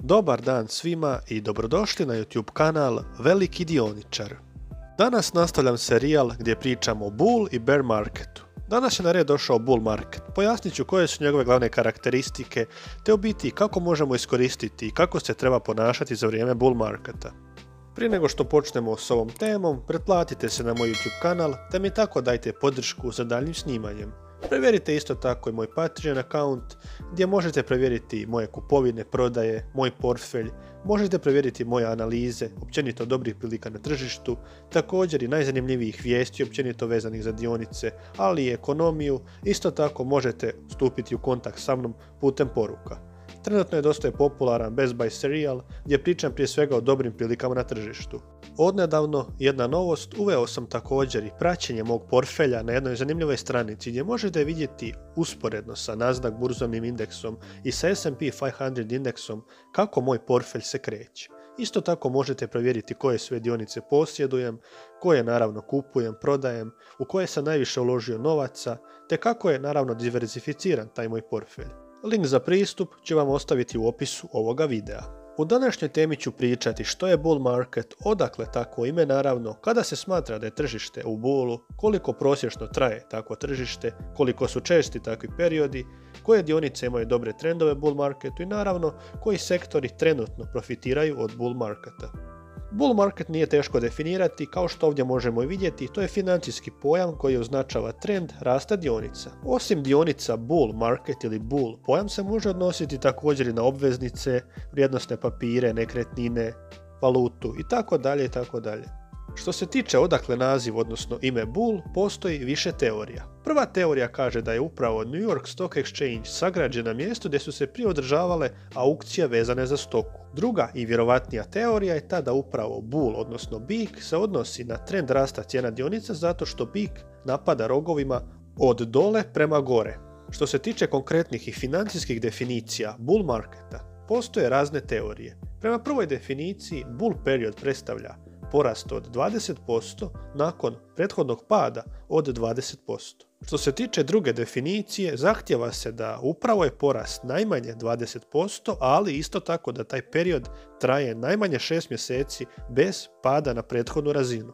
Dobar dan svima i dobrodošli na YouTube kanal Veliki dioničar. Danas nastavljam serijal gdje pričamo o bull i bear marketu. Danas je na red došao bull market. Pojasnit ću koje su njegove glavne karakteristike, te u biti kako možemo iskoristiti i kako se treba ponašati za vrijeme bull marketa. Prije nego što počnemo s ovom temom, pretplatite se na moj YouTube kanal, te mi tako dajte podršku za daljnjim snimanjem. Provjerite isto tako i moj Patreon account gdje možete provjeriti moje kupovine, prodaje, moj portfelj, možete provjeriti moje analize, općenito dobrih prilika na tržištu, također i najzanimljivijih vijesti općenito vezanih za dionice, ali i ekonomiju. Isto tako možete stupiti u kontakt sa mnom putem poruka. Trenutno je dosta popularan Best Buy serijal gdje pričam prije svega o dobrim prilikama na tržištu. Odnedavno, jedna novost, uveo sam također i praćenje mog portfelja na jednoj zanimljivoj stranici gdje možete vidjeti usporedno sa Nasdaq burzovnim indeksom i sa S&P 500 indeksom kako moj portfelj se kreće. Isto tako možete provjeriti koje sve dionice posjedujem, koje naravno kupujem, prodajem, u koje sam najviše uložio novaca, te kako je naravno diversificiran taj moj portfelj. Link za pristup ću vam ostaviti u opisu ovoga videa. U današnjoj temi ću pričati što je bull market, odakle takvo ime naravno, kada se smatra da je tržište u bullu, koliko prosječno traje takvo tržište, koliko su česti takvi periodi, koje dionice imaju dobre trendove bull marketu i naravno koji sektori trenutno profitiraju od bull marketa. Bull market nije teško definirati, kao što ovdje možemo i vidjeti, to je financijski pojam koji označava trend rasta dionica. Osim dionica bull market ili bull, pojam se može odnositi također i na obveznice, vrijednosne papire, nekretnine, valutu itd. Što se tiče odakle naziv, odnosno ime bull, postoji više teorija. Prva teorija kaže da je upravo New York Stock Exchange sagrađen na mjestu gdje su se prije održavale aukcije vezane za stoku. Druga i vjerovatnija teorija je ta da upravo bull, odnosno bik, se odnosi na trend rasta cijena dionica zato što bik napada rogovima od dole prema gore. Što se tiče konkretnih i financijskih definicija bull marketa, postoje razne teorije. Prema prvoj definiciji, bull period predstavlja porast od 20% nakon prethodnog pada od 20%. Što se tiče druge definicije, zahtjeva se da upravo je porast najmanje 20%, ali isto tako da taj period traje najmanje 6 mjeseci bez pada na prethodnu razinu.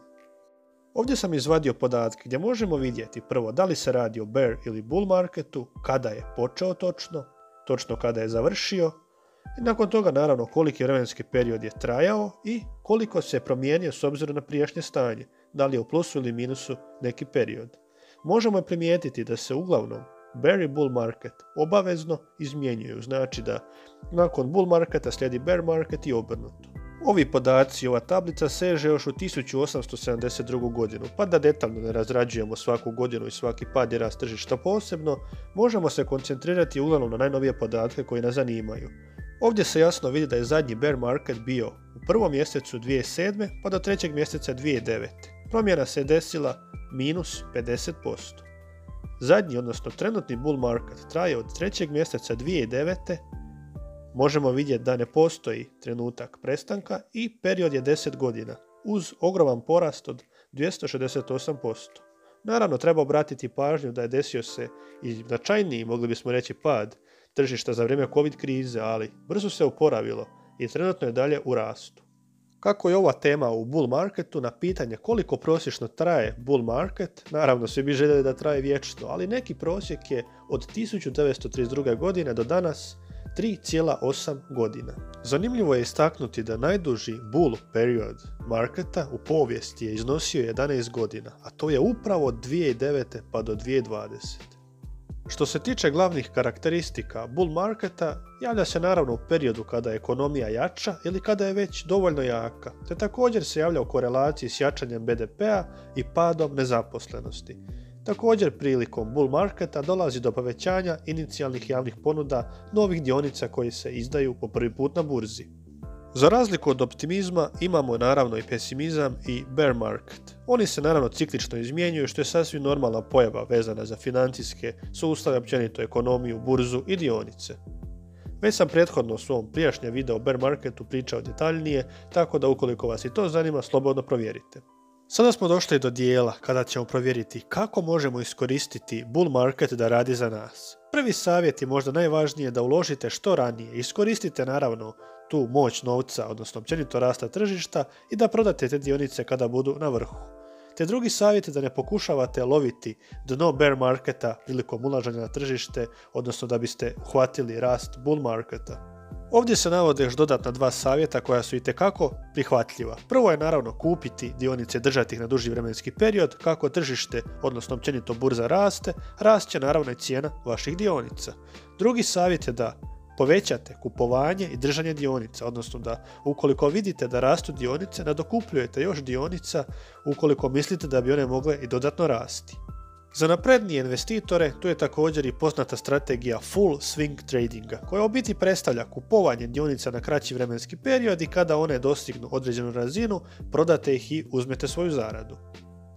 Ovdje sam izvadio podatke gdje možemo vidjeti prvo da li se radi o bear ili bull marketu, kada je počeo točno kada je završio, i nakon toga naravno koliki vremenski period je trajao i koliko se promijenio s obzirom na prijašnje stanje, da li je u plusu ili minusu neki period. Možemo primijetiti da se uglavnom bear i bull market obavezno izmjenjuju, znači da nakon bull marketa slijedi bear market i obrnuto. Ovi podaci, ova tablica seže još u 1872. godinu, pa da detaljno ne razrađujemo svaku godinu i svaki pad i rast tržišta posebno, možemo se koncentrirati uglavnom na najnovije podatke koji nas zanimaju. Ovdje se jasno vidi da je zadnji bear market bio u prvom mjesecu 2007. pa do trećeg mjeseca 2009. Promjena se desila minus 50%. Zadnji, odnosno trenutni bull market traje od trećeg mjeseca 2009. Možemo vidjeti da ne postoji trenutak prestanka i period je 10 godina, uz ogroman porast od 268%. Naravno, treba obratiti pažnju da je desio se i značajniji, mogli bismo reći, pad tržišta za vrijeme COVID krize, ali brzo se oporavilo i trenutno je dalje u rastu. Kako je ova tema u bull marketu, na pitanje koliko prosječno traje bull market, naravno svi bi željeli da traje vječno, ali neki prosjek je od 1932. godine do danas 3,8 godina. Zanimljivo je istaknuti da najduži bull period marketa u povijesti je iznosio 11 godina, a to je upravo od 2009. pa do 2020. Što se tiče glavnih karakteristika bull marketa, javlja se naravno u periodu kada je ekonomija jača ili kada je već dovoljno jaka, te također se javlja u korelaciji s jačanjem BDP-a i padom nezaposlenosti. Također prilikom bull marketa dolazi do povećanja inicijalnih javnih ponuda novih dionica koji se izdaju po prvi put na burzi. Za razliku od optimizma imamo naravno i pesimizam i bear market. Oni se naravno ciklično izmjenjuju, što je sasvim normalna pojava vezana za financijske sustave, općenito ekonomiju, burzu i dionice. Već sam prethodno u svom prijašnjem videu o bear marketu pričao detaljnije, tako da ukoliko vas i to zanima, slobodno provjerite. Sada smo došli do dijela kada ćemo provjeriti kako možemo iskoristiti bull market da radi za nas. Prvi savjet je možda najvažnije da uložite što ranije. Iskoristite naravno tu moć novca, odnosno općenito rasta tržišta i da prodate te dionice kada budu na vrhu. Te drugi savjet je da ne pokušavate loviti dno bear marketa prilikom ulaženja na tržište, odnosno da biste uhvatili rast bull marketa. Ovdje se navode još dodatna dva savjeta koja su itekako prihvatljiva. Prvo je naravno kupiti dionice i držati ih na duži vremenski period, kako tržište, odnosno općenito burza raste, rast će naravno i cijena vaših dionica. Drugi savjet je da povećate kupovanje i držanje dionica, odnosno da ukoliko vidite da rastu dionice, nadokupljujete još dionica ukoliko mislite da bi one mogle i dodatno rasti. Za naprednije investitore tu je također i poznata strategija full swing tradinga, koja u biti predstavlja kupovanje dionica na kraći vremenski period i kada one dostignu određenu razinu, prodate ih i uzmete svoju zaradu.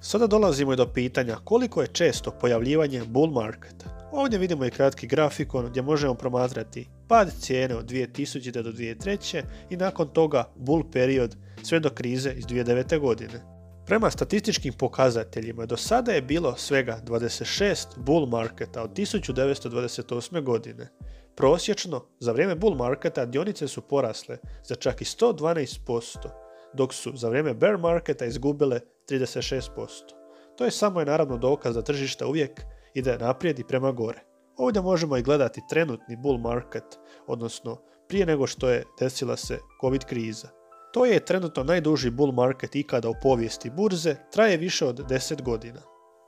Sada dolazimo i do pitanja koliko je često pojavljivanje bull marketa. Ovdje vidimo i kratki grafikon gdje možemo promatrati pad cijene od 2000. do 2003. i nakon toga bull period sve do krize iz 2009. godine. Prema statističkim pokazateljima do sada je bilo svega 26 bull marketa od 1928. godine. Prosječno, za vrijeme bull marketa dionice su porasle za čak i 112%, dok su za vrijeme bear marketa izgubile 36%. To je samo naravno dokaz da tržište uvijek ide naprijed i prema gore. Ovdje možemo i gledati trenutni bull market, odnosno prije nego što je desila se COVID kriza. To je trenutno najduži bull market ikada u povijesti burze, traje više od 10 godina.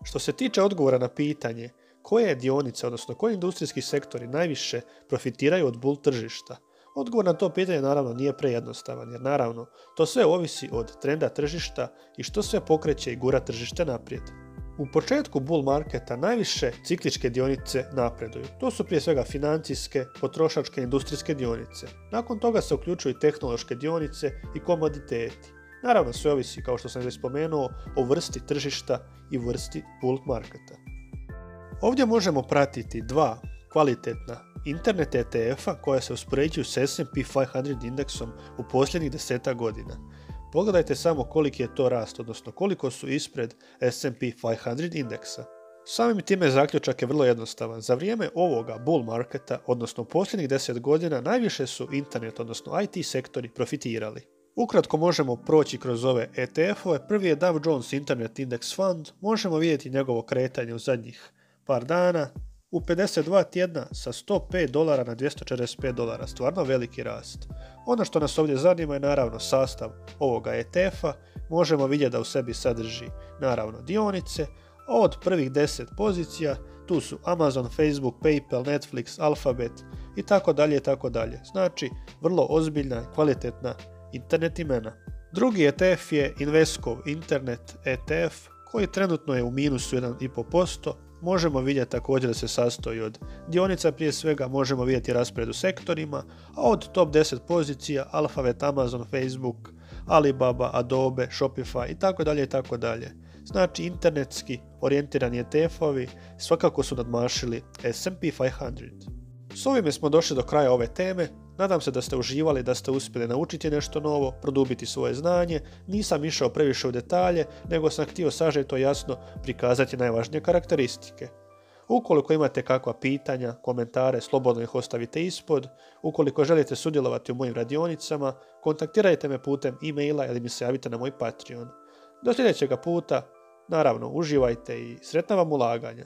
Što se tiče odgovora na pitanje koje dionice, odnosno koji industrijski sektori najviše profitiraju od bull tržišta, odgovor na to pitanje naravno nije prejednostavan, jer naravno to sve ovisi od trenda tržišta i što sve pokreće i gura tržište naprijed. U početku bull marketa najviše cikličke dionice napreduju. To su prije svega financijske, potrošačke i industrijske dionice. Nakon toga se uključuju i tehnološke dionice i komoditeti. Naravno sve ovisi, kao što sam već spomenuo, o vrsti tržišta i vrsti bull marketa. Ovdje možemo pratiti dva kvalitetna internet ETF-a koja se uspoređuju s S&P 500 indeksom u posljednjih 10 godina. Pogledajte samo koliki je to rast, odnosno koliko su ispred S&P 500 indeksa. Samim time zaključak je vrlo jednostavan. Za vrijeme ovoga bull marketa, odnosno posljednjih 10 godina, najviše su internet, odnosno IT sektori profitirali. Ukratko možemo proći kroz ove ETF-ove. Prvi je Dow Jones Internet Index Fund. Možemo vidjeti njegovo kretanje u zadnjih par dana. U 52 tjedna sa $105 na $245, stvarno veliki rast. Ono što nas ovdje zanima je naravno sastav ovoga ETF-a. Možemo vidjeti da u sebi sadrži naravno dionice, a od prvih 10 pozicija tu su Amazon, Facebook, PayPal, Netflix, Alphabet i tako dalje. Znači vrlo ozbiljna i kvalitetna internet imena. Drugi ETF je Invesco Internet ETF koji trenutno je u minusu 1,5%. Možemo vidjeti također da se sastoji od dionica, prije svega možemo vidjeti raspored u sektorima, a od top 10 pozicija Alphabet, Amazon, Facebook, Alibaba, Adobe, Shopify itd. Znači internetski orijentirani ETF-ovi svakako su nadmašili S&P 500. S ovime smo došli do kraja ove teme. Nadam se da ste uživali, da ste uspjeli naučiti nešto novo, produbiti svoje znanje. Nisam išao previše u detalje, nego sam htio sažeto jasno prikazati najvažnije karakteristike. Ukoliko imate kakva pitanja, komentare, slobodno ih ostavite ispod. Ukoliko želite sudjelovati u mojim radionicama, kontaktirajte me putem e-maila ili mi se javite na moj Patreon. Do sljedećega puta, naravno uživajte i sretna vam ulaganja.